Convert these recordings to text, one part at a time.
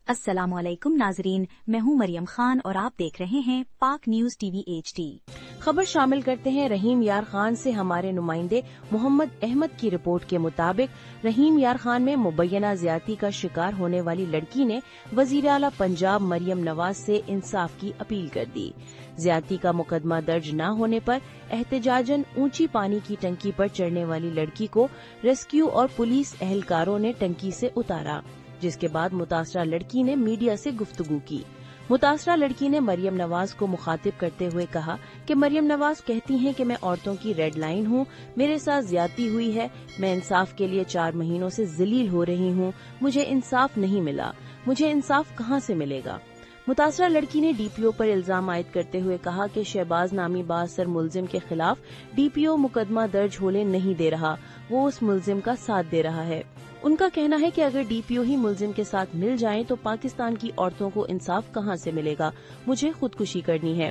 السلام علیکم ناظرین، میں ہوں مریم خان اور آپ دیکھ رہے ہیں پاک نیوز ٹی وی HD۔ خبر شامل کرتے ہیں رحیم یار خان سے ہمارے نمائندے محمد احمد کی رپورٹ کے مطابق رحیم یار خان میں مبینہ زیادتی کا شکار ہونے والی لڑکی نے وزیر اعلیٰ پنجاب مریم نواز سے انصاف کی اپیل کر دی۔ زیادتی کا مقدمہ درج نہ ہونے پر احتجاجاً اونچی پانی کی ٹنکی پر چڑھنے والی لڑکی کو ریسکیو اور پولیس اہلکاروں نے ٹنکی سے اتارا، جس کے بعد متاثرہ لڑکی نے میڈیا سے گفتگو کی۔ متاثرہ لڑکی نے مریم نواز کو مخاطب کرتے ہوئے کہا کہ مریم نواز کہتی ہیں کہ میں عورتوں کی ریڈ لائن ہوں، میرے ساتھ زیادتی ہوئی ہے، میں انصاف کے لیے 4 مہینوں سے ذلیل ہو رہی ہوں، مجھے انصاف نہیں ملا، مجھے انصاف کہاں سے ملے گا؟ متاثرہ لڑکی نے DPO پر الزام عائد کرتے ہوئے کہا کہ شہباز نامی بااثر ملزم کے خلاف DPO مقدمہ درج ہونے نہیں دے رہا، وہ اس ملزم کا ساتھ دے رہا ہے۔ ان کا کہنا ہے کہ اگر DPO ہی ملزم کے ساتھ مل جائیں تو پاکستان کی عورتوں کو انصاف کہاں سے ملے گا، مجھے خودکشی کرنی ہے۔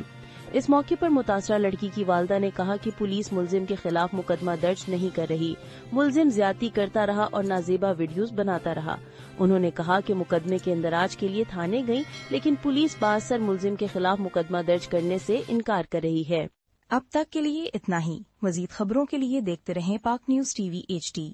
اس موقع پر متاثرہ لڑکی کی والدہ نے کہا کہ پولیس ملزم کے خلاف مقدمہ درج نہیں کر رہی، ملزم زیادتی کرتا رہا اور نازیبا ویڈیوز بناتا رہا۔ انہوں نے کہا کہ مقدمے کے اندراج کے لیے تھانے گئی، لیکن پولیس بااثر ملزم کے خلاف مقدمہ درج کرنے سے انکار کر رہی ہے۔ اب تک کے لیے اتنا ہی۔ مزید خبروں کے لیے دیکھتے رہیں پاک نیوز ٹی وی HD۔